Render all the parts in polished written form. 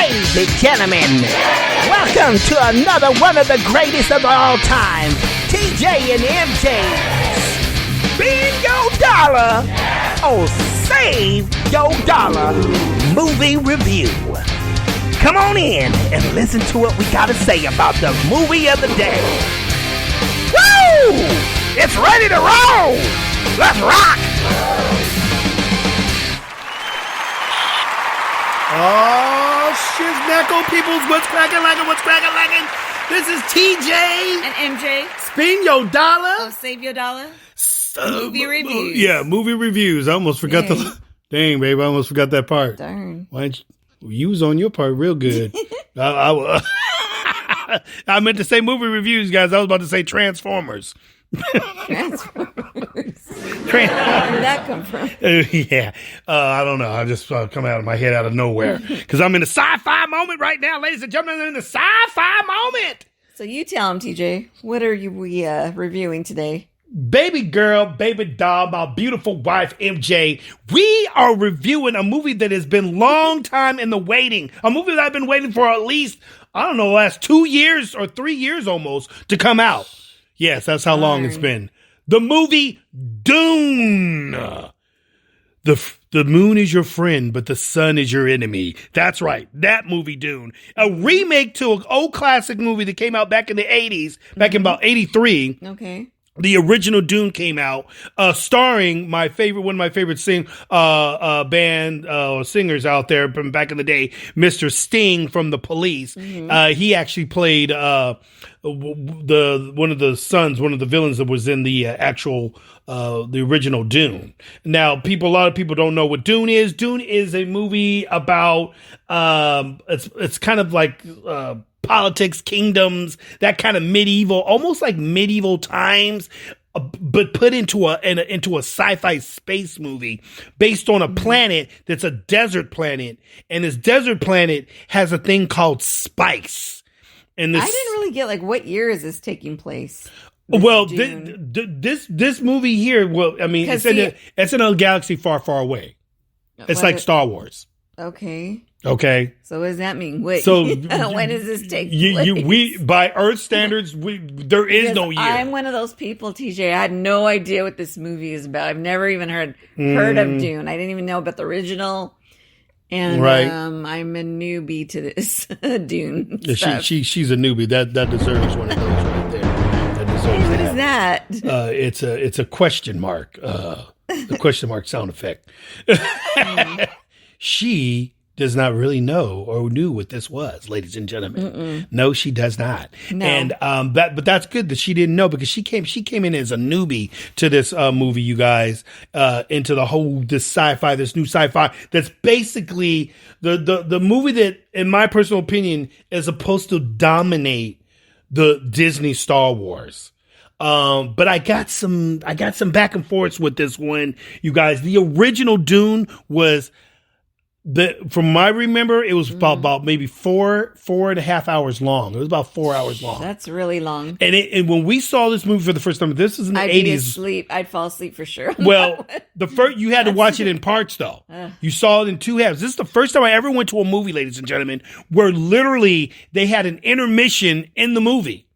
Ladies and gentlemen, welcome to another one of the greatest of all time, TJ&MJ Spend Yo Dolla, or Save Yo Dolla movie review. Come on in and listen to what we gotta say about the movie of the day. Woo! It's ready to roll! Let's rock! Oh, shiznackle peoples, what's cracking lacking? This is TJ and MJ Spend Yo Dolla. Oh, Save Yo Dolla. Movie reviews. Yeah, movie reviews. I almost forgot Dang, babe, I almost forgot that part. Darn. Why didn't you was on your part real good. I meant to say movie reviews, guys. I was about to say Transformers. Transformers. Where did that come from? I don't know. I just come out of my head out of nowhere because I'm in a sci-fi moment right now, ladies and gentlemen. I'm in the sci-fi moment. So you tell him, TJ, what are we reviewing today? Baby girl, baby doll, my beautiful wife, MJ. We are reviewing a movie that has been long time in the waiting. A movie that I've been waiting for at least, I don't know, the last 2 years or 3 years almost to come out. Yes, that's how long it's been. The movie DUNE. The moon is your friend, but the sun is your enemy. That's right. That movie, DUNE. A remake to an old classic movie that came out back in the 80s, back in about 83. Okay. The original DUNE came out, starring one of my favorite singers out there from back in the day, Mr. Sting from The Police. He actually played one of the villains that was in the the original DUNE. Now, a lot of people don't know what DUNE is. DUNE is a movie about it's kind of like politics, kingdoms, that kind of almost like medieval times, but put into a sci-fi space movie based on a planet that's a desert planet, and this desert planet has a thing called spice. And I didn't really get what year is this taking place? Well, this movie here, it's in a galaxy far, far away. It's like Star Wars. Okay. So what does that mean? When does this take place? We by Earth standards, there is no year. I'm one of those people, TJ. I had no idea what this movie is about. I've never even heard of DUNE. I didn't even know about the original. And I'm a newbie to this DUNE stuff. She's a newbie. That deserves one of those right there. That deserves what is that? It's a question mark. The question mark sound effect. She does not really know or knew what this was, ladies and gentlemen. No, she does not. No. And but that's good that she didn't know, because she came in as a newbie to this movie, you guys, into the whole new sci-fi that's basically the movie that, in my personal opinion, is supposed to dominate the Disney Star Wars. But I got some back and forths with this one, you guys. The original DUNE was, from my remember, it was about maybe four and a half hours long. It was about 4 hours long. That's really long. And when we saw this movie for the first time, this is in the 80s. I'd fall asleep for sure. Well, you had to watch it in parts, though. You saw it in two halves. This is the first time I ever went to a movie, ladies and gentlemen, where literally they had an intermission in the movie.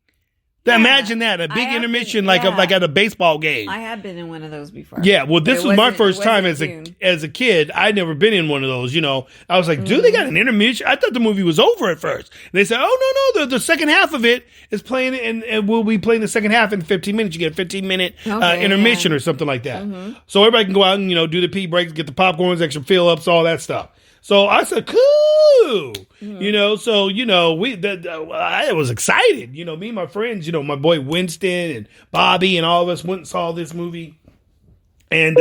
Imagine that, a big intermission like at a baseball game. I have been in one of those before. Yeah, well, this was my first time as a kid. I'd never been in one of those, I was like, dude, they got an intermission? I thought the movie was over at first. And they said, oh, no, the second half of it is playing, and we'll be playing the second half in 15 minutes. You get a 15-minute intermission or something like that. So everybody can go out and, do the pee breaks, get the popcorns, extra fill-ups, all that stuff. So I said, cool, I was excited. Me and my friends, my boy Winston and Bobby and all of us went and saw this movie. And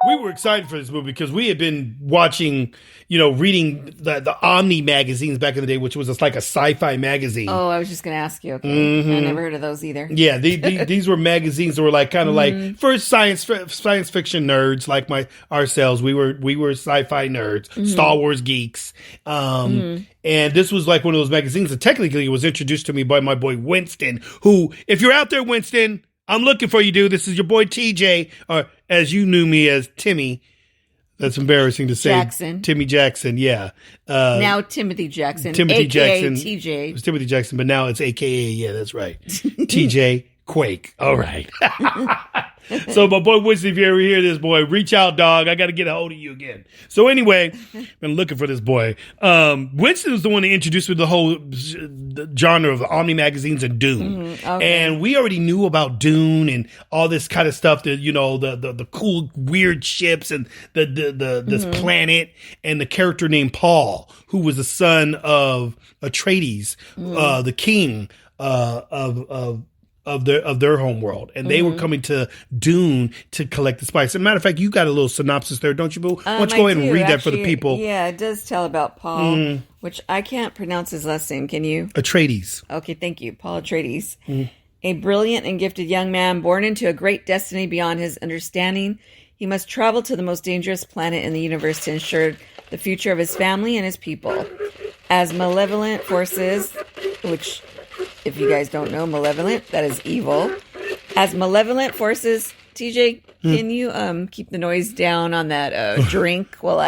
we were excited for this movie because we had been watching, reading the Omni magazines back in the day, which was just like a sci-fi magazine. Oh, I was just going to ask you. Okay. I never heard of those either. Yeah, these were magazines that were like kind of like first science fiction nerds like ourselves. We were sci-fi nerds, Star Wars geeks. And this was like one of those magazines that technically was introduced to me by my boy Winston, who, if you're out there, Winston, I'm looking for you, dude. This is your boy TJ, or as you knew me as Timmy. That's embarrassing to say. Jackson. Timmy Jackson, yeah. Now Timothy Jackson. Timothy AKA Jackson. TJ. It was Timothy Jackson, but now it's AKA, yeah, that's right. TJ Quake. All right. So my boy Winston, if you ever hear this, boy, reach out, dog. I got to get a hold of you again. So anyway, been looking for this boy. Winston was the one that introduced me to the whole genre of Omni magazines and Dune. Okay. And we already knew about Dune and all this kind of stuff, that, you know, the cool, weird ships and this planet, and the character named Paul, who was the son of Atreides, the king of their home world, and they were coming to Dune to collect the spice. As a matter of fact, you got a little synopsis there, don't you, Boo? Why don't you go ahead and read that for the people? Yeah, it does tell about Paul, which I can't pronounce his last name. Can you? Atreides. Okay, thank you. Paul Atreides. A brilliant and gifted young man born into a great destiny beyond his understanding. He must travel to the most dangerous planet in the universe to ensure the future of his family and his people. As malevolent forces, which, if you guys don't know, malevolent, that is evil. As malevolent forces, TJ, can you keep the noise down on that drink while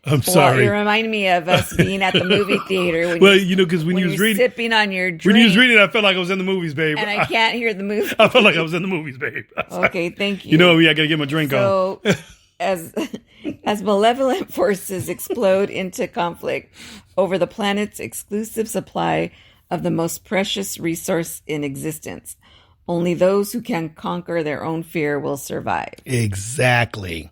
I'm sorry. Well, it reminded me of us being at the movie theater. Because when you was reading, sipping on your drink. When you was reading, I felt like I was in the movies, babe. And I can't hear the movie. I felt like I was in the movies, babe. Okay, thank you. You know me, I gotta get my drink on. So, as malevolent forces explode into conflict over the planet's exclusive supply of the most precious resource in existence, only those who can conquer their own fear will survive. Exactly.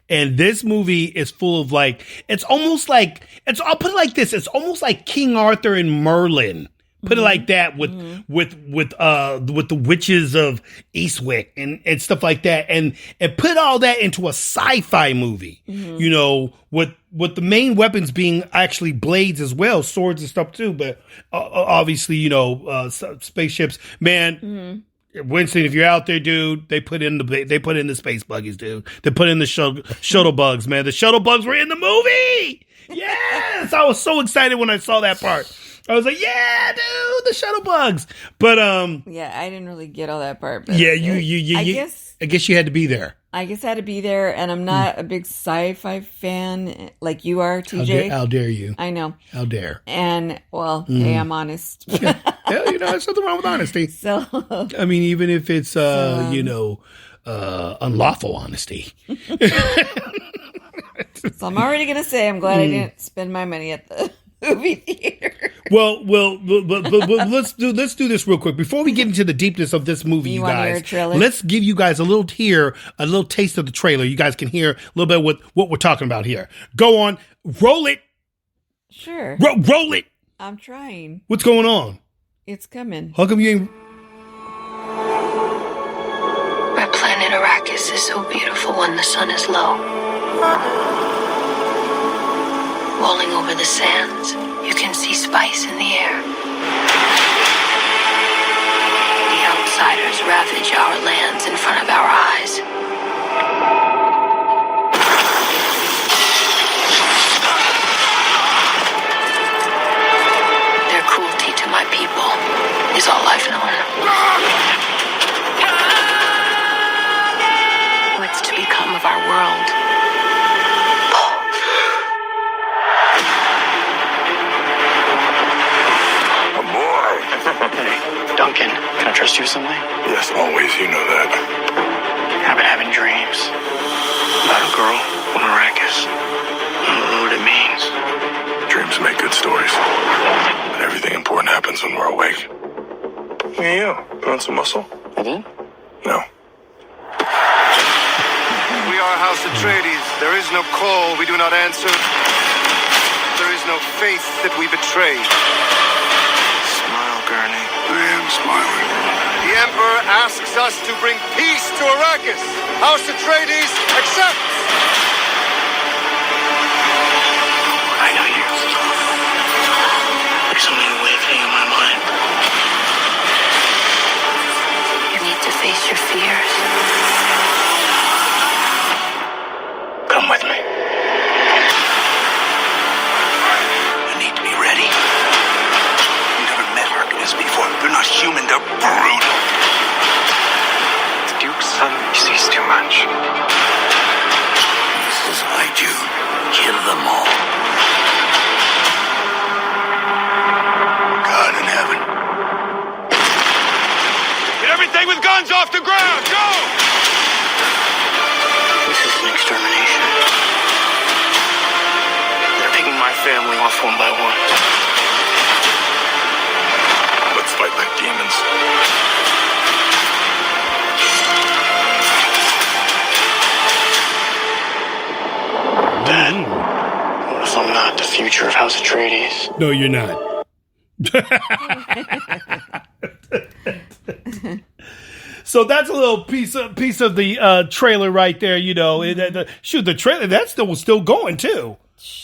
And this movie is full of I'll put it like this. It's almost like King Arthur and Merlin. Put it like that with the witches of Eastwick and stuff like that. And put all that into a sci-fi movie, you know, with the main weapons being actually blades as well, swords and stuff too. But obviously, you know, spaceships, man. Winston, if you're out there, dude, they put in the space buggies, dude. They put in the shuttle bugs, man. The shuttle bugs were in the movie. Yes, I was so excited when I saw that part. I was like, yeah, dude, the shuttle bugs. But yeah, I didn't really get all that part. But yeah, I guess you had to be there. I guess I had to be there, and I'm not a big sci-fi fan like you are, TJ. How dare you? I know. How dare. And, well, hey, I'm honest. Yeah, you know, there's nothing wrong with honesty. So, I mean, even if it's, unlawful honesty. So I'm already going to say I'm glad I didn't spend my money at the movie theater. Well, but let's do this real quick before we get into the deepness of this movie. You guys, let's give you guys a little taste of the trailer. You guys can hear a little bit what we're talking about here. Go on, roll it. Sure, roll it. I'm trying. What's going on? It's coming. How come you ain't? Our planet Arrakis is so beautiful when the sun is low. Rolling over the sands, you can see spice in the air. The outsiders ravage our lands in front of our eyes. Their cruelty to my people is all I've known. What's to become of our world? Duncan, can I trust you with something? Yes, always. You know that. I've been having dreams about a girl on Arrakis. I don't know what it means. Dreams make good stories. But everything important happens when we're awake. Hey, you want some muscle? I did? No. We are House Atreides. There is no call we do not answer. There is no faith that we betray. Smile, Gurney. I am smiling. The Emperor asks us to bring peace to Arrakis. House Atreides accepts. I know you. There's something awakening in my mind. You need to face your fears. Come with me. You need to be ready. You never met Harkonnens before. They're not human, they're brutal. The Duke's son sees too much. fight you. Kill them all. God in heaven. Get everything with guns off the ground! Go! This is an extermination. They're picking my family off one by one. Let's fight like demons. Dad, what if I'm not the future of House Atreides? No, you're not. So that's a little piece of the trailer right there. You know, shoot, the trailer that's still going too.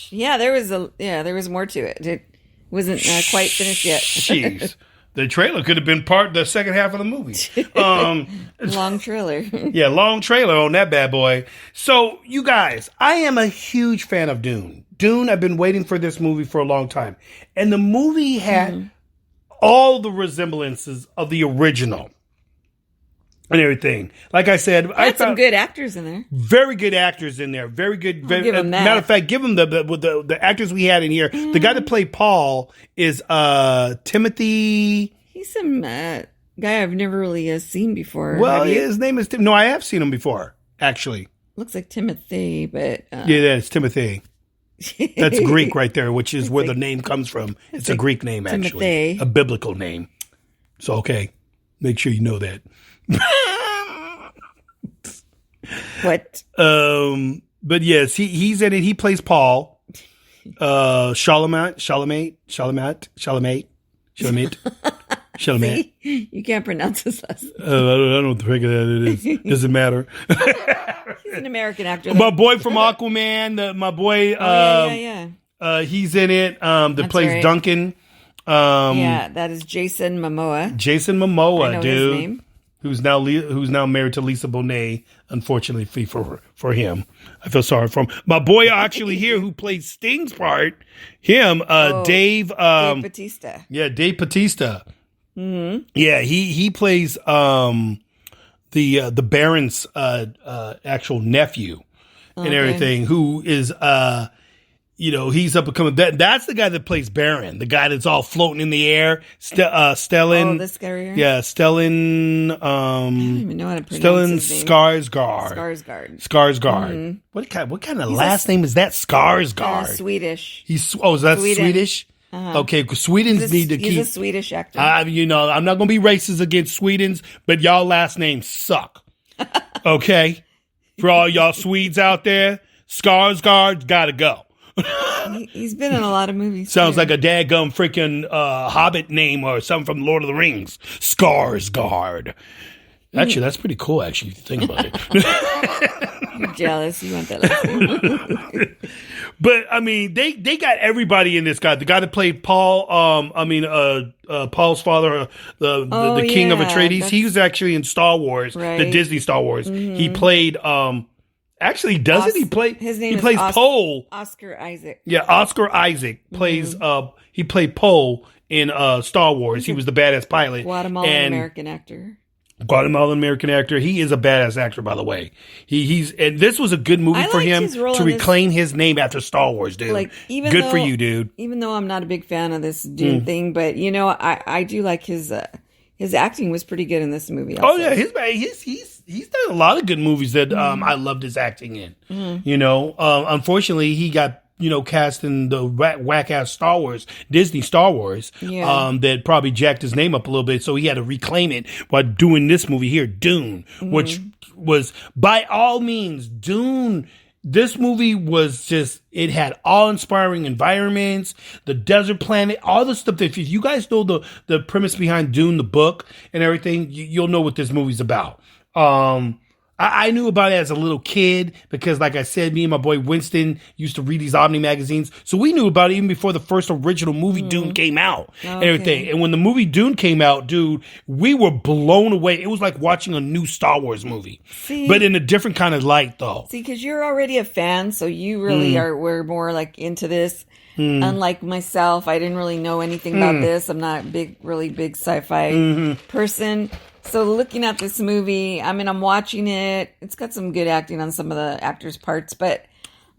Yeah, there was more to it. It wasn't quite finished yet. Jeez. The trailer could have been the second half of the movie. Long trailer. Yeah, long trailer on that bad boy. So, you guys, I am a huge fan of Dune. Dune, I've been waiting for this movie for a long time. And the movie had all the resemblances of the original and everything. Like I said, I had some good actors in there. Very good actors in there. Very good. Give them that. Matter of fact, give them the actors we had in here. The guy that played Paul is Timothy. He's some guy I've never really seen before. Well, his name is Tim. No, I have seen him before, actually. Looks like Timothy, but yeah, it's Timothy. That's Greek right there, which is where the name comes from. It's a Greek name, actually. Timothy. A biblical name. So, okay. Make sure you know that. What? But yes, he's in it. He plays Paul. Chalamet. See? You can't pronounce his last name. I don't know what the heck that is. Doesn't matter. He's an American actor. My boy from Aquaman. My boy. He's in it. That plays right. Duncan. That is Jason Momoa. Jason Momoa, I know dude. his name. Who's now married to Lisa Bonet, unfortunately for him. I feel sorry for him. My boy actually here who plays Sting's part, him, Dave Bautista. Yeah, Dave Bautista. Mm-hmm. Yeah, he plays the Baron's actual nephew and everything, who is he's up and coming. That's the guy that plays Baron, the guy that's all floating in the air. Stellan. Oh, this guy right here? Yeah, Stellan. I don't even know how to pronounce Stellan his name. Skarsgård. Skarsgård. Mm-hmm. What kind of last name is that? Skarsgård. Swedish. Is that Swedish? Uh-huh. Okay, because Sweden's need to keep. He's a Swedish actor. I'm not going to be racist against Sweden's, but y'all last names suck. Okay? For all y'all Swedes out there, Skarsgård's got to go. He's been in a lot of movies. Sounds like a daggum freaking Hobbit name or something from Lord of the Rings. Skarsgård. Actually, that's pretty cool, actually, if you think about it. You're jealous. You want that last name. But, I mean, they got everybody in this guy. The guy that played Paul, Paul's father, the king of Atreides, he was actually in Star Wars, the Disney Star Wars. Mm-hmm. He played... Actually, doesn't he play? His name he is plays Poe. Oscar Isaac. Yeah, Oscar Isaac plays. He played Poe in Star Wars. He was the badass pilot. Guatemalan American actor. He is a badass actor, by the way. He's and this was a good movie for him to reclaim his name after Star Wars, dude. Like, for you, dude. Even though I'm not a big fan of this Dune thing, but I do like his acting was pretty good in this movie. Also. Oh yeah, he's done a lot of good movies that I loved his acting in. Unfortunately, he got cast in the whack ass Disney Star Wars, that probably jacked his name up a little bit. So he had to reclaim it by doing this movie here, Dune, which was by all means Dune. This movie was just, it had awe-inspiring environments, the desert planet, all the stuff that if you guys know the premise behind Dune, the book and everything, you'll know what this movie's about. I knew about it as a little kid because, like I said, me and my boy Winston used to read these Omni magazines. So we knew about it even before the first original movie Dune came out and everything. And when the movie Dune came out, dude, we were blown away. It was like watching a new Star Wars movie, but in a different kind of light, though. See, because you're already a fan, so you really were more like into this. Unlike myself, I didn't really know anything about this. I'm not really big sci-fi person. So looking at this movie, I mean, I'm watching it. It's got some good acting on some of the actors' parts, but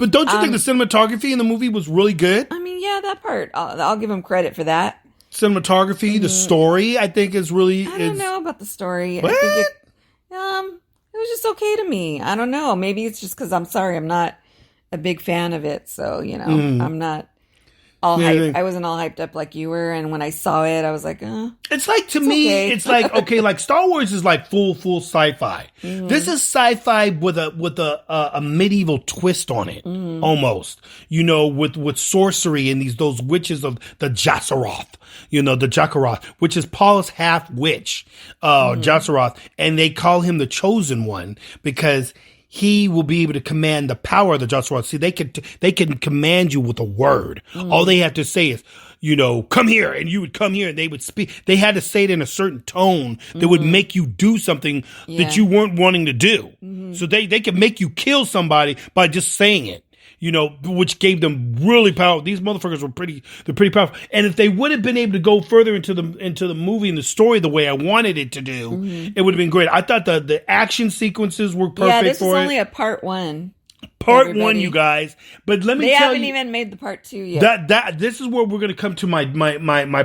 But don't you think the cinematography in the movie was really good? I mean, yeah, that part. I'll give him credit for that. Cinematography, the story, I think is really. I don't know about the story. What? I think it was just okay to me. I don't know. Maybe it's just because I'm not a big fan of it. So, I'm not all hyped. I wasn't all hyped up like you were. And when I saw it, I was like, It's like, to me, okay. It's like, okay, like Star Wars is like full sci-fi. Mm-hmm. This is sci-fi with a medieval twist on it, almost. With sorcery and those witches of the Jasseroth. The Jakkaroth, which is Paul's half witch, Jasseroth. And they call him the chosen one because he will be able to command the power of the Jasseroth. See, they can command you with a word. All they have to say is, come here, and you would come here, and they would speak. They had to say it in a certain tone that would make you do something that you weren't wanting to do. So they can make you kill somebody by just saying it. Which gave them really power. These motherfuckers they're pretty powerful. And if they would have been able to go further into the movie and the story the way I wanted it to do, it would have been great. I thought the action sequences were perfect for it. Yeah, this is only a part one. Part one, you guys. But let me tell you. They haven't even made the part two yet. This is where we're going to come to my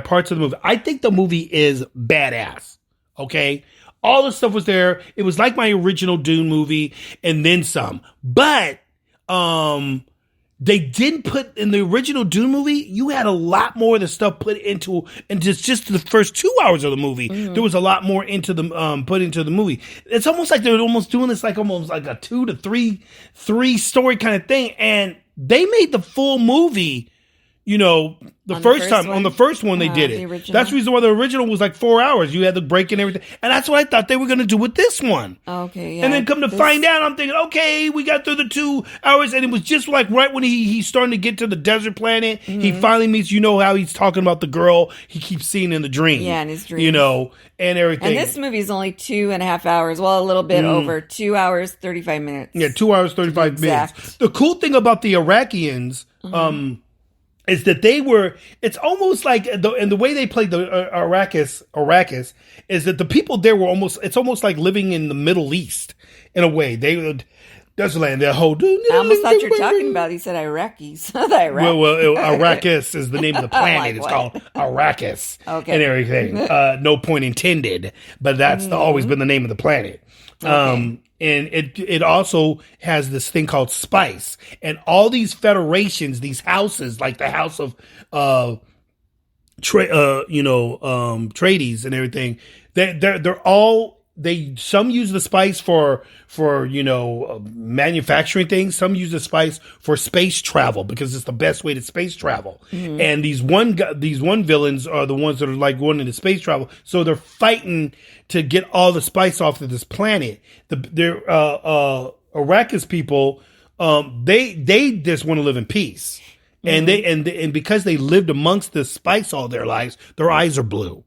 parts of the movie. I think the movie is badass. Okay? All the stuff was there. It was like my original Dune movie and then some. But they didn't put in the original Dune movie. You had a lot more of the stuff put into, and just the first 2 hours of the movie, there was a lot more into the put into the movie. It's almost like they're almost doing this almost like a 2 to 3 story kind of thing, and they made the full movie. The first one they did it. That's the reason why the original was like 4 hours. You had the break and everything. And that's what I thought they were going to do with this one. Okay, yeah. And then come to find out, I'm thinking, okay, we got through the 2 hours. And it was just like right when he's starting to get to the desert planet, he finally meets, how he's talking about the girl he keeps seeing in the dream. Yeah, in his dream. And everything. And this movie is only 2.5 hours. Well, a little bit over. 2 hours, 35 minutes. Yeah, 2 hours, 35 minutes. The cool thing about the Iraqians, is that it's almost like, the way they played the Arrakis is that the people there were it's almost like living in the Middle East in a way. That's the land, that whole. I almost thought you were talking about, you said Iraqis. Well, Arrakis is the name of the planet. It's called Arrakis. Okay. And everything. No point intended, but that's always been the name of the planet. Okay. And it also has this thing called spice, and all these federations, these houses, like the house of Trades and everything. They're all some use the spice for manufacturing things. Some use the spice for space travel because it's the best way to space travel. And these one villains are the ones that are like going into space travel. So they're fighting to get all the spice off of this planet. They're Arrakis people. They just want to live in peace, and and because they lived amongst the spice all their lives, their eyes are blue.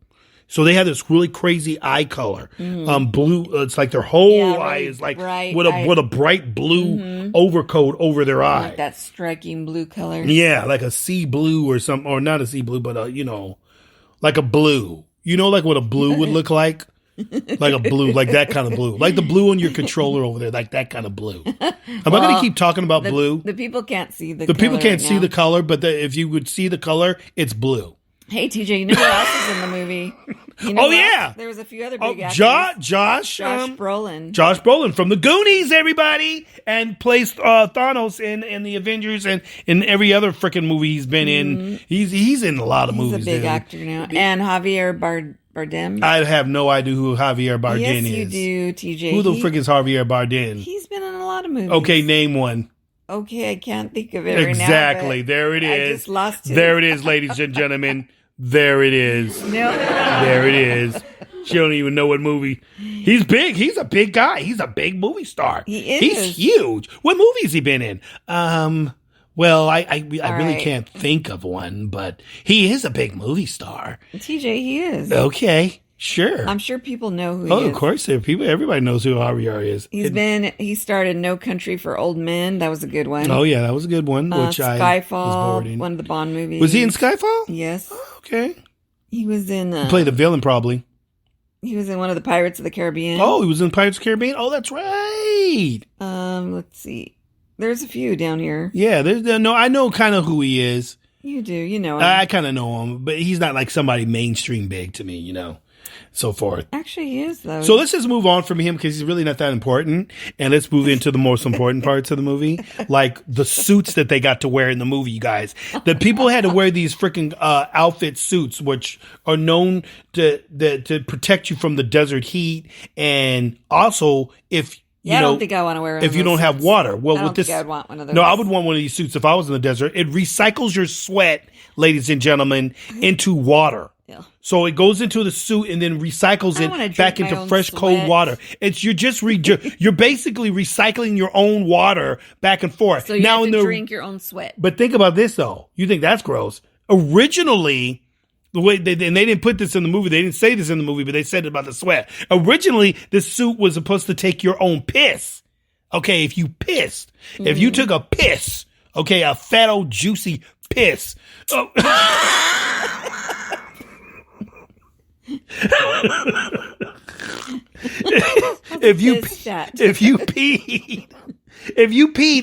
So they have this really crazy eye color, blue. It's like their whole eye is like with a bright blue overcoat over their eye. Like that striking blue color. Yeah, like a sea blue or something, or not a sea blue, but like a blue. Like what a blue would look like. Like a blue, like that kind of blue. Like the blue on your controller over there, like that kind of blue. Am I going to keep talking about blue? The people can't see the color. The people can't see the color, but if you would see the color, it's blue. Hey, TJ, you know who else is in the movie? Yeah. There was a few other big actors. Josh Brolin. Josh Brolin from the Goonies, everybody. And plays Thanos in the Avengers and in every other freaking movie he's been in. He's in a lot of movies. He's a big actor now. And Javier Bardem. I have no idea who Javier Bardem is. Yes, you do, TJ. Who the frick is Javier Bardem? He's been in a lot of movies. Okay, name one. Okay, I can't think of it right now. Exactly. There it is. I just lost it. There it is, ladies and gentlemen. There it is. No. There it is. She don't even know what movie. He's big. He's a big guy. He's a big movie star. He is. He's huge. What movies he been in? Well, I really can't think of one, but he is a big movie star. TJ, he is. Okay. Sure. I'm sure people know who he is. Oh, of course. Everybody knows who Javier is. He started No Country for Old Men. That was a good one. Oh, yeah. That was a good one. Which Skyfall, one of the Bond movies. Was he in Skyfall? Yes. Oh, okay. He was in... he played the villain, probably. He was in one of the Pirates of the Caribbean. Oh, he was in Pirates of the Caribbean? Oh, that's right. Let's see. There's a few down here. Yeah, I know kind of who he is. You do, you know him. I kind of know him, but he's not like somebody mainstream big to me, so forth. Actually, he is, though. So let's just move on from him because he's really not that important. And let's move into the most important parts of the movie, like the suits that they got to wear in the movie, you guys. The people had to wear these freaking outfit suits, which are known to protect you from the desert heat. And also, if I don't think I want to wear one if you don't have water. Well, I don't with this, think I'd want one of those. No, I would want one of these suits if I was in the desert. It recycles your sweat, ladies and gentlemen, into water. Yeah. So it goes into the suit and then recycles it back into fresh, cold water. You're basically recycling your own water back and forth. So you have to drink your own sweat. But think about this though. You think that's gross? Originally, the way they didn't put this in the movie, they didn't say this in the movie, but they said it about the sweat. Originally, this suit was supposed to take your own piss. Okay, if you pissed, if you took a piss, okay, a fat old juicy piss. Oh. if you peed,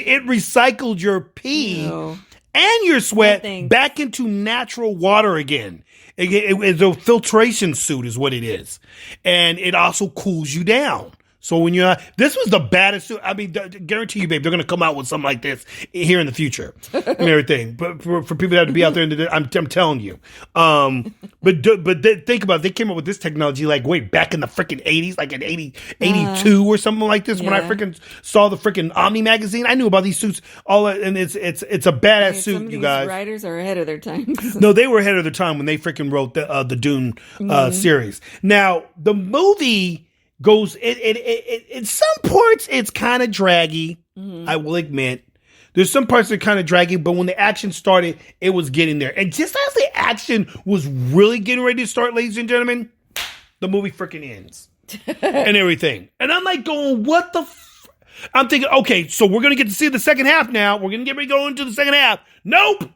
it recycled your pee and your sweat back into natural water again. It's a filtration suit is what it is. And it also cools you down. So when this was the baddest suit. I mean, guarantee you, babe, they're going to come out with something like this here in the future and everything. But for people that have to be out there, I'm telling you. But think about it. They came up with this technology back in the freaking 80s, like in 82 or something like this. Yeah. When I freaking saw the freaking Omni magazine, I knew about these suits. And it's a badass suit, some of you these guys. Writers are ahead of their time. No, they were ahead of their time when they freaking wrote the Dune series. Now the movie goes in some parts it's kind of draggy. I will admit there's some parts that are kind of draggy, but when the action started, it was getting there. And just as the action was really getting ready to start, ladies and gentlemen, the movie freaking ends and everything. And I'm like going, what the I'm thinking, okay, so we're going to get to see the second half now. We're going to get ready to go into the second half. Nope.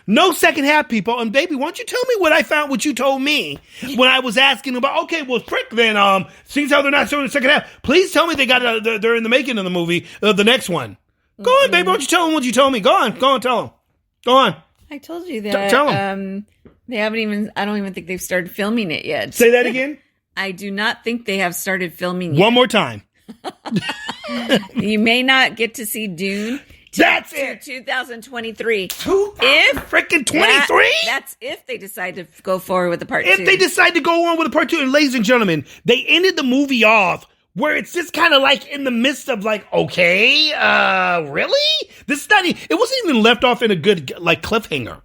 No second half, people. And baby, why don't you tell me what you told me when I was asking about, okay, well, frick, then, seems how they're not showing the second half. Please tell me they're in the making of the movie, the next one. Go on, baby. Why don't you tell them what you told me? Go on, tell them. Go on. I told you that. Tell them. I don't even think they've started filming it yet. Say that again. I do not think they have started filming yet. One more time. You may not get to see Dune. That's it. 2023. Freaking 23? That's if they decide to go forward with the part 2. If they decide to go on with the part 2, and ladies and gentlemen, they ended the movie off where it's just kind of like in the midst of okay, really? This is not. It wasn't even left off in a good cliffhanger.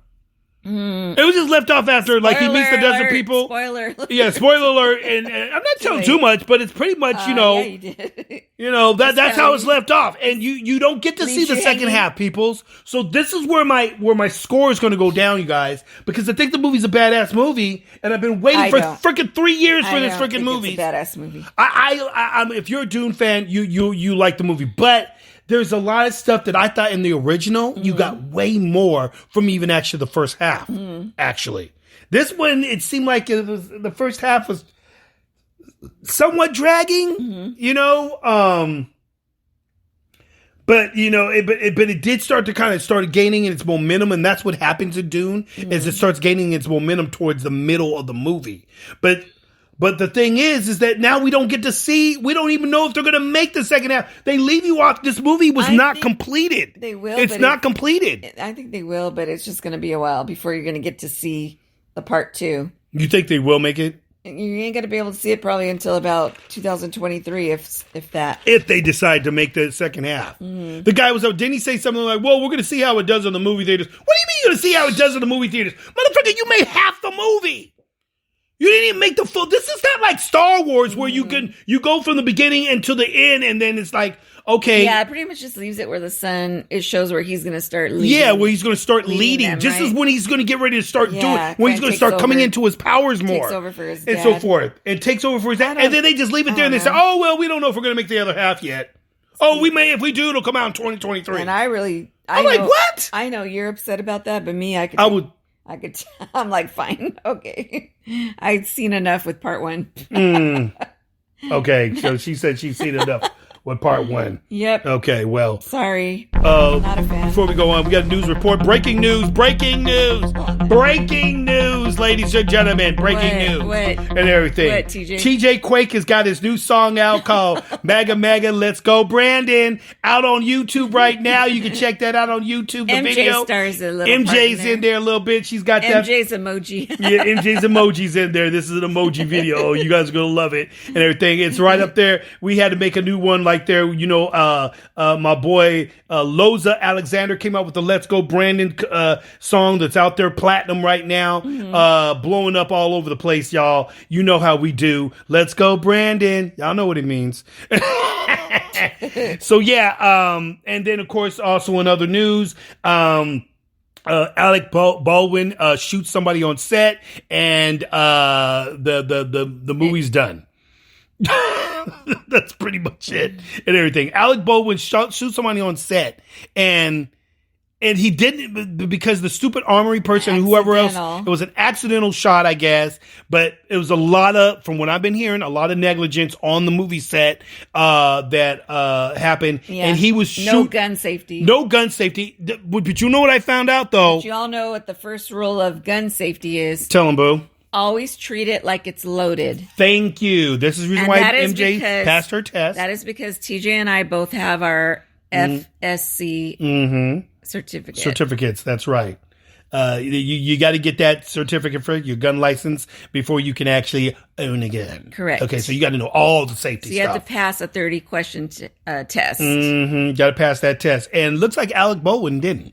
It was just left off after he meets the desert people. Spoiler alert. Yeah, spoiler alert. And I'm not telling too much, but it's pretty much Yeah, you did. That's how it's left off, and you don't get to see the second half, peoples. So this is where my score is going to go down, you guys, because I think the movie's a badass movie, and I've been waiting for freaking 3 years for this freaking movie. It's a badass movie. I'm if you're a Dune fan, you like the movie, but there's a lot of stuff that I thought in the original you got way more from even actually the first half. Actually, this one it seemed like the first half was somewhat dragging, but it did start to kind of start gaining its momentum, and that's what happens in Dune is it starts gaining its momentum towards the middle of the movie, But the thing is that now we don't get to see, we don't even know if they're going to make the second half. They leave you off. This movie was not completed. They will. It's not completed. I think they will, but it's just going to be a while before you're going to get to see the part 2. You think they will make it? You ain't going to be able to see it probably until about 2023, if that. If they decide to make the second half. The guy was didn't he say something like, well, we're going to see how it does in the movie theaters. What do you mean you're going to see how it does in the movie theaters? Motherfucker, you made half the movie. You didn't even make the full. This is not like Star Wars where you go from the beginning and to the end, and then it's like, okay. Yeah, it pretty much just leaves it where it shows where he's going to start leading. Yeah, where he's going to start leading. Them, Just right? as when he's going to get ready to start doing, when he's going to start coming into his powers more. Takes over for his dad. And so forth. It takes over for his dad. And then they just leave it there and they say, oh, well, we don't know if we're going to make the other half yet. Oh, we may. If we do, it'll come out in 2023. And I'm like, what? I know you're upset about that, but me, I'm like, fine, okay. I'd seen enough with part 1. Okay, so she said she's seen enough What part 1? Yep. Okay, well. Sorry. Not a fan. Before we go on, we got a news report. Breaking news, ladies and gentlemen. Breaking news. And everything. What, TJ? TJ Quake has got his new song out called Maga, Let's Go Brandon. Out on YouTube right now. You can check that out on YouTube. The MJ video. stars a little MJ's in there a little bit. She's got MJ's emoji. Yeah, MJ's emojis in there. This is an emoji video. Oh, you guys are going to love it and everything. It's right up there. We had to make a new one like there. You know, my boy Loza Alexander came out with the Let's Go Brandon song that's out there platinum right now. Blowing up all over the place, y'all. You know how we do. Let's go Brandon. Y'all know what it means. So yeah, and then of course also in other news, Alec Baldwin shoots somebody on set, and the movie's done. That's pretty much it and everything. Alec Baldwin shoots somebody on set, and he didn't, because the stupid armory person and whoever else, it was an accidental shot, I guess, but it was a lot of, from what I've been hearing, a lot of negligence on the movie set that happened. Yeah. And he was no gun safety. But you know what I found out, though? But you all know what the first rule of gun safety is. Tell him, boo. Always treat it like it's loaded. Thank you. This is the reason why MJ passed her test. That is because TJ and I both have our FSC certificates. That's right. You got to get that certificate for your gun license before you can actually own a gun. Correct. Okay, so you got to know all the safety stuff. You have to pass a 30-question test. Got to pass that test. And looks like Alec Baldwin didn't.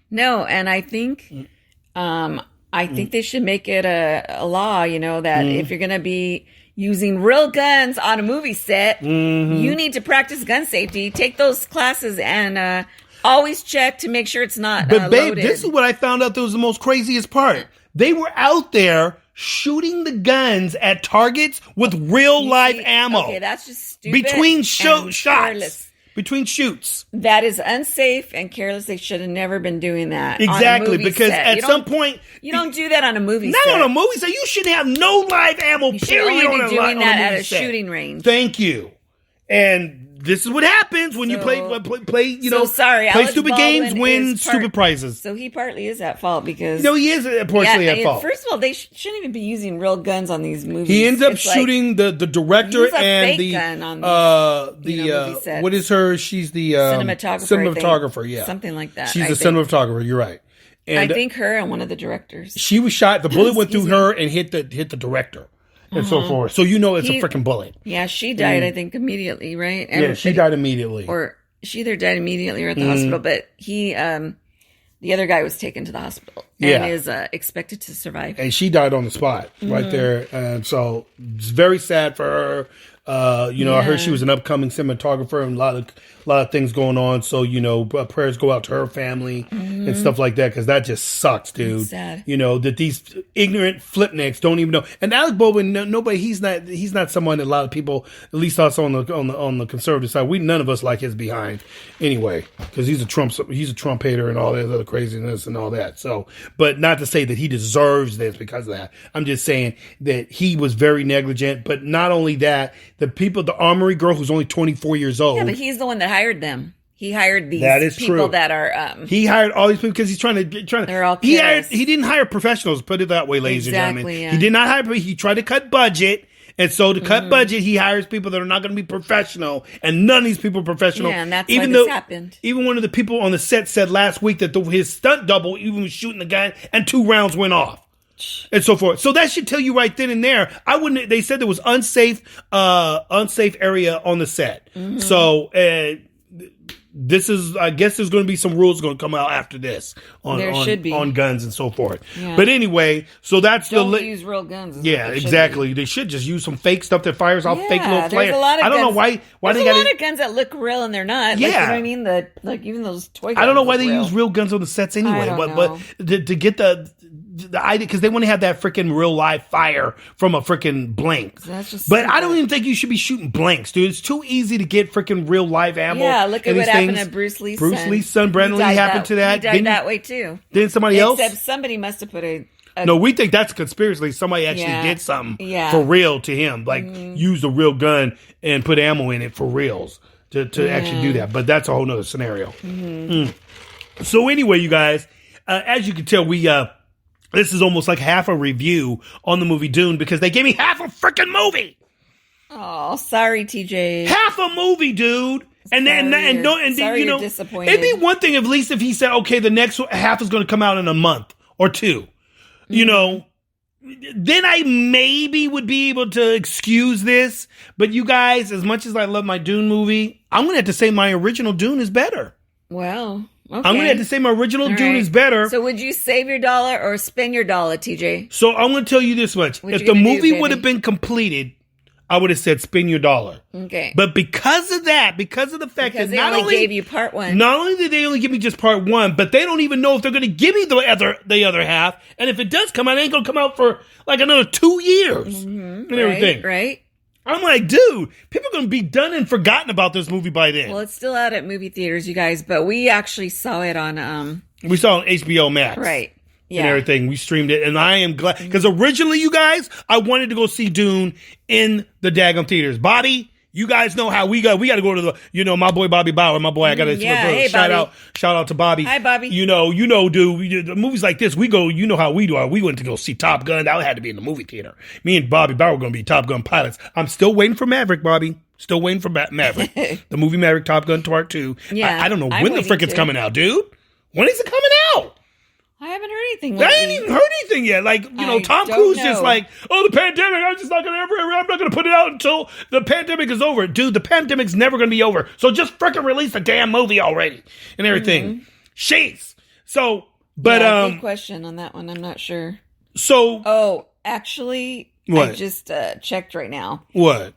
No, and I think they should make it a law, you know, that if you're going to be using real guns on a movie set, you need to practice gun safety. Take those classes and always check to make sure it's not But babe, loaded. this is what I found out that was the most craziest part. They were out there shooting the guns at targets with real live ammo. Okay, that's just stupid. Between shots. Careless. Between shoots. That is unsafe and careless. They should have never been doing that. Exactly, because set. at some point... You don't do that on a movie set. Not on a movie set. You shouldn't have no live ammo, period, you should only be doing that at a shooting range. Thank you. And this is what happens when you play stupid games, win stupid prizes. So he partly is at fault because... No, he is partially at fault. First of all, they shouldn't even be using real guns on these movies. He ends up shooting the director and the gun on movie sets. What is her? She's the cinematographer. Yeah, something like that. She's the cinematographer. You're right. And I think her and one of the directors. She was shot. The bullet went through her and hit the director. And so forth. So you know it's a freaking bullet. Yeah, she died, I think, immediately, right? She died immediately. Or she either died immediately or at the hospital, but he, the other guy was taken to the hospital and is expected to survive. And she died on the spot right there. And so it's very sad for her. I heard she was an upcoming cinematographer and a lot of things going on. So, prayers go out to her family and stuff like that, because that just sucks, dude. It's sad. That these ignorant flipnicks don't even know. And Alec Baldwin, nobody, he's not someone that a lot of people, at least us on the conservative side, none of us like his behind anyway, because he's a Trump hater and all that other craziness and all that. So, but not to say that he deserves this because of that. I'm just saying that he was very negligent. But not only that, the armory girl who's only 24 years old. Yeah, but he's the one that hired them. He hired these people true. that are... he hired all these people because he's trying to... They're all careless. He didn't hire professionals, put it that way, ladies and gentlemen. Yeah. He did not hire... He tried to cut budget. And so to cut budget, he hires people that are not going to be professional. And none of these people are professional. Yeah, and that's why this happened. Even one of the people on the set said last week that his stunt double even was shooting the gun and 2 rounds went off. And so forth. So that should tell you right then and there. They said there was unsafe area on the set. So I guess there's going to be some rules going to come out after this on guns and so forth. Yeah. But anyway, so that's Don't use real guns. Yeah, exactly. They should just use some fake stuff that fires off fake little flares. There's a lot of I don't guns. know why there's a lot of guns that look real and they're not. Yeah. Like, you know what I mean? Even those toy guns. I don't know why they use real guns on the sets anyway. But to get the idea, because they want to have that freaking real live fire from a freaking blank. But I don't even think you should be shooting blanks, dude. It's too easy to get freaking real live ammo. Yeah, look at what happened to Bruce Lee's son. Bruce Lee's son, Brandon Lee, happened to that. He died that way too. Didn't somebody else? Except somebody must have put a no, we think that's a conspiracy. Somebody actually did something for real to him, like use a real gun and put ammo in it for reals. to actually do that. But that's a whole nother scenario. So anyway, you guys, as you can tell, we this is almost like half a review on the movie Dune because they gave me half a freaking movie. Oh, sorry, TJ. Half a movie, dude. And then you're disappointed. It'd be one thing at least if he said, okay, the next half is going to come out in a month or two. You know, then I maybe would be able to excuse this. But you guys, as much as I love my Dune movie, I'm going to have to say my original Dune is better. Well, okay. I'm going to have to say my original Dune is better. So would you save your dollar or spend your dollar, TJ? So I'm going to tell you this much. If the movie would have been completed, I would have said spend your dollar. Okay. But because of that, because of the fact that they only gave you part one. Not only did they only give me just part one, but they don't even know if they're going to give me the other half. And if it does come out, it ain't going to come out for like another 2 years and everything. Right. I'm like, dude, people are going to be done and forgotten about this movie by then. Well, it's still out at movie theaters, you guys, but we actually saw it on we saw it on HBO Max. Right. Yeah. And everything. We streamed it, and I am glad because originally, you guys, I wanted to go see Dune in the daggum theaters. Bobby, you guys know how we got to go to the, my boy Bobby Bauer, my boy. I got to shout out to Bobby. Hi, Bobby. You know, dude. The movies like this, we go. You know how we do. We went to go see Top Gun. That had to be in the movie theater. Me and Bobby Bauer were going to be Top Gun pilots. I'm still waiting for Maverick, Bobby. Still waiting for Maverick. The movie Maverick, Top Gun Part 2. Yeah, I don't know when the frick it's coming out, dude. When is it coming out? I haven't heard anything. I ain't even heard anything yet. Like, Tom Cruise just like, oh, the pandemic. I'm not going to put it out until the pandemic is over. Dude, the pandemic's never going to be over. So just freaking release a damn movie already and everything. Jeez. So, but, good question on that one. I'm not sure. So. Actually, what? I just checked right now. What?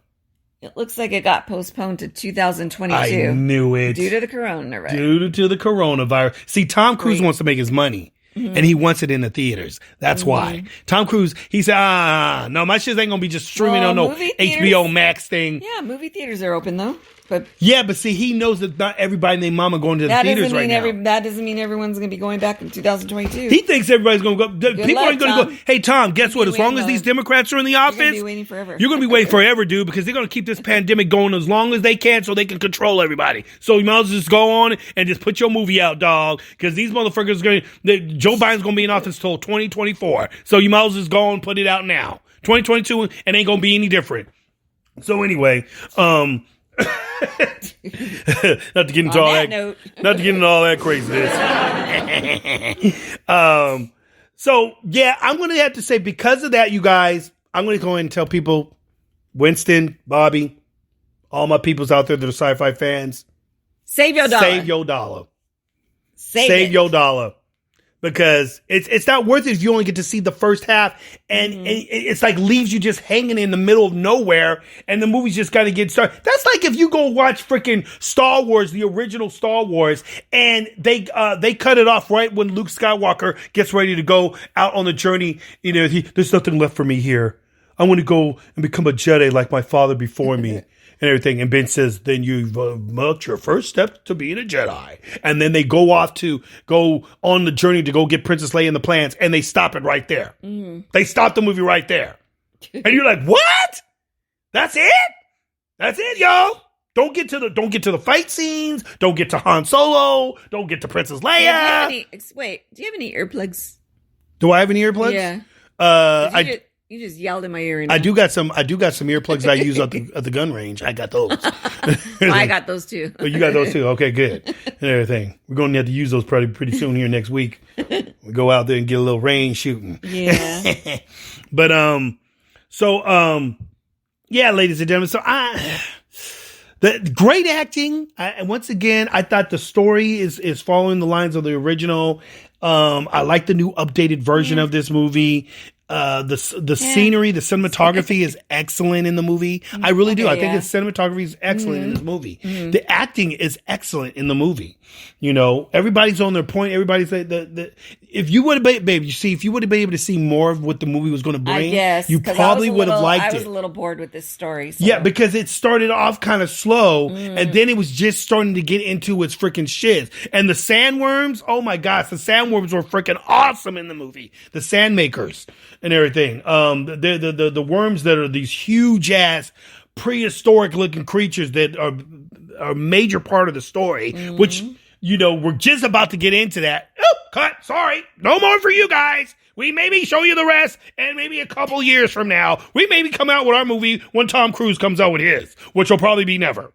It looks like it got postponed to 2022. I knew it. Due to the coronavirus. Due to the coronavirus. See, Tom Cruise wants to make his money. And he wants it in the theaters. That's why. Tom Cruise, he said, no, my shit ain't going to be just streaming on no HBO Max thing. Yeah, movie theaters are open, though. But see, he knows that not everybody named Mama going to the theaters right now. That doesn't mean everyone's going to be going back in 2022. He thinks everybody's going to go. People aren't going to go, hey, Tom, guess what? As long as these Democrats are in the office, you're going to be waiting forever. You're going to be waiting forever, dude, because they're going to keep this pandemic going as long as they can so they can control everybody. So you might as well just go on and just put your movie out, dog, because these motherfuckers Joe Biden's going to be in office till 2024. So you might as well just go and put it out now. 2022, and ain't going to be any different. So anyway, not to get into all that. Not to get into all that craziness. So yeah, I'm going to have to say because of that, you guys, I'm going to go ahead and tell people, Winston, Bobby, all my peoples out there that are sci-fi fans, save your dollar. Save your dollar. Save your dollar. Because it's not worth it if you only get to see the first half and it's like leaves you just hanging in the middle of nowhere and the movie's just got to get started. That's like if you go watch freaking Star Wars, the original Star Wars, and they cut it off right when Luke Skywalker gets ready to go out on the journey. There's nothing left for me here. I want to go and become a Jedi like my father before me. And everything. And Ben says, then you've marked your first step to being a Jedi. And then they go off to go on the journey to go get Princess Leia and the plans. And they stop it right there. They stop the movie right there. And you're like, what? That's it? That's it, y'all. Don't get to the fight scenes. Don't get to Han Solo. Don't get to Princess Leia. Do you have any earplugs? Do I have any earplugs? Yeah. You just yelled in my ear. I do got some earplugs that I use at the gun range. I got those. I got those too. Oh, you got those too. Okay, good. And everything. We're going to have to use those pretty soon here next week. We go out there and get a little range shooting. Yeah. But yeah, ladies and gentlemen. So the great acting. Once again, I thought the story is following the lines of the original. I like the new updated version of this movie. The scenery, the cinematography is excellent in the movie. I really do. I think the cinematography is excellent in this movie. The acting is excellent in the movie. Everybody's on their point. Everybody's like if you would have been able to see more of what the movie was going to bring, you probably would have liked it. I was a little bored with this story. So. Yeah, because it started off kind of slow and then it was just starting to get into its freaking shit. And the sandworms, oh my gosh, the sandworms were freaking awesome in the movie. The sandmakers and everything. The worms that are these huge ass prehistoric looking creatures that are a major part of the story, which, you know, we're just about to get into that. Oh, cut. Sorry. No more for you guys. We maybe show you the rest, and maybe a couple years from now, we maybe come out with our movie when Tom Cruise comes out with his, which will probably be never.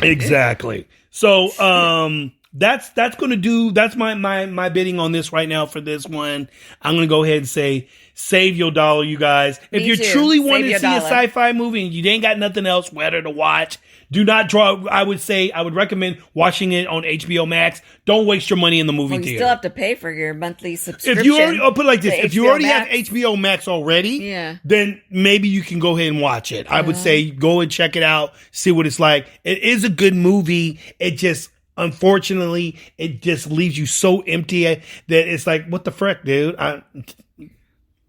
Exactly. So, that's my bidding on this right now for this one. I'm going to go ahead and say, Save Yo Dolla, you guys. If you truly want to see a sci-fi movie and you ain't got nothing else better to watch, do not draw. I would recommend watching it on HBO Max. Don't waste your money in the movie theater. You still have to pay for your monthly subscription. If you already, I'll put it like this: if you already have HBO Max already, then maybe you can go ahead and watch it. I would say go and check it out, see what it's like. It is a good movie. It just, unfortunately, it just leaves you so empty that it's like, what the frick, dude?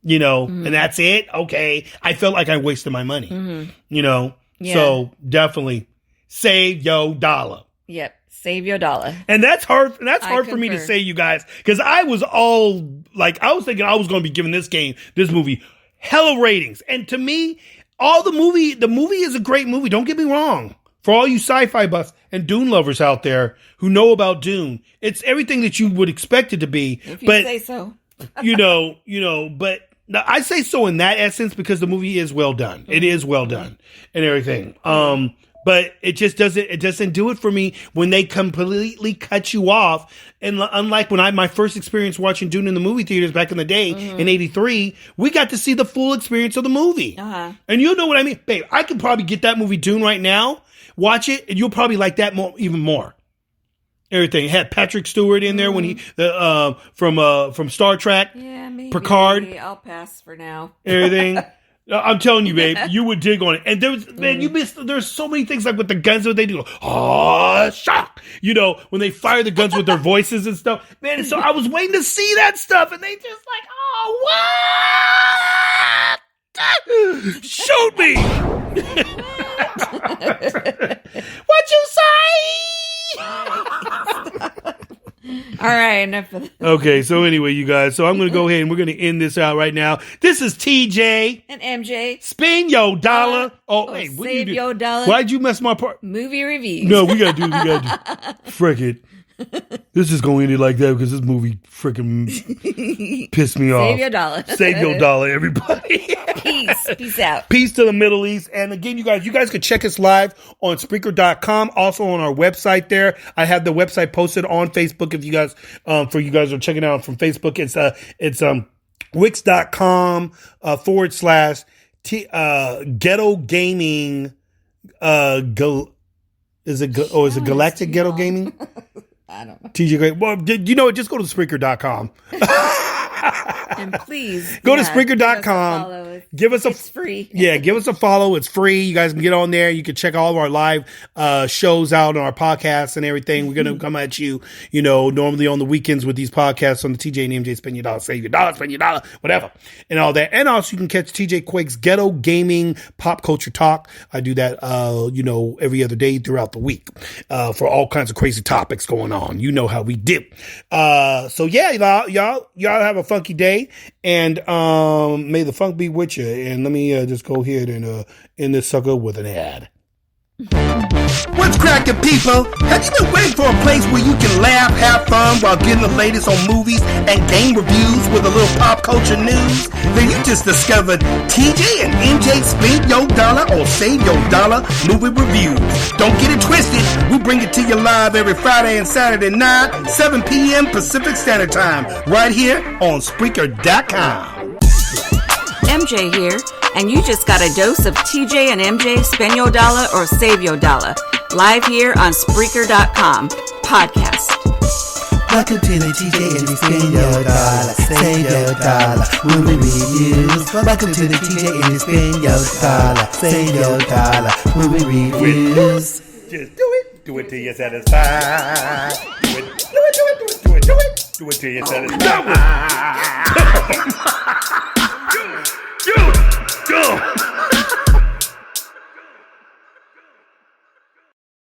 You know, and that's it. Okay, I felt like I wasted my money. You know, so definitely Save Yo Dolla. Yep, Save Yo Dolla. And that's hard. That's hard for me to say, you guys, because I was thinking I was going to be giving this movie, hella ratings. And to me, the movie is a great movie. Don't get me wrong. For all you sci-fi buffs and Dune lovers out there who know about Dune, it's everything that you would expect it to be. If you say so. you know, but now, I say so in that essence because the movie is well done. It is well done and everything. But it just doesn't do it for me when they completely cut you off. And unlike when my first experience watching Dune in the movie theaters back in the day in '83, we got to see the full experience of the movie. And you know what I mean? Babe, I could probably get that movie Dune right now, watch it, and you'll probably like that even more. Everything. It had Patrick Stewart in there when he from Star Trek. Yeah, maybe. Picard. I'll pass for now. Everything. I'm telling you, babe, you would dig on it. And there's so many things like with the guns that they do. Oh, shock! You know, when they fire the guns with their voices and stuff. Man, so I was waiting to see that stuff, and they just like, oh, what? Shoot me! What you say? All right, enough of that. Okay, so anyway, you guys, so I'm going to go ahead and we're going to end this out right now. This is TJ and MJ. Spend Yo Dolla. Wait, what Save you do? Yo Dolla. Why'd you mess my part? Movie reviews. No, we got to do. Frick it. This is going to end it like that because this movie freaking pissed me off. Save Yo Dolla. Save Yo Dolla, everybody. Peace out. Peace to the Middle East. And again, you guys could check us live on Spreaker.com, also on our website there. I have the website posted on Facebook if you guys, for you guys are checking out from Facebook. It's wix.com / ghetto gaming, is it Galactic Ghetto Gaming? I don't know. TJ Great. Well, you know what? Just go to Spreaker.com. And please go to Spreaker.com. It's free. Yeah, give us a follow. It's free. You guys can get on there. You can check all of our live shows out on our podcasts and everything. We're going to come at you, normally on the weekends with these podcasts on the TJ&MJ Spend Yo Dolla, Save Yo Dolla, Spend Yo Dolla, whatever, and all that. And also you can catch TJ Quake's Ghetto Gaming Pop Culture Talk. I do that, every other day throughout the week for all kinds of crazy topics going on. You know how we do. So yeah, y'all have a funky day, and may the funk be with you. And let me just go ahead and end this sucker with an ad. What's cracking, people? Have you been waiting for a place where you can laugh, have fun while getting the latest on movies and game reviews with a little pop culture news? Then you just discovered TJ and MJ Spend Yo Dolla or Save Yo Dolla movie reviews. Don't get it twisted. We bring it to you live every Friday and Saturday night, 7 p.m. Pacific Standard Time, right here on Spreaker.com. MJ here, and you just got a dose of TJ and MJ Spend Yo Dolla or Save Yo Dolla, live here on Spreaker.com podcast. Welcome to the TJ and Spend Yo Dolla, Save Yo Dolla movie reviews. Welcome to the TJ and Spend Yo Dolla, Save Yo Dolla movie reviews. Just do it till you're satisfied. Do it till you're satisfied. Go.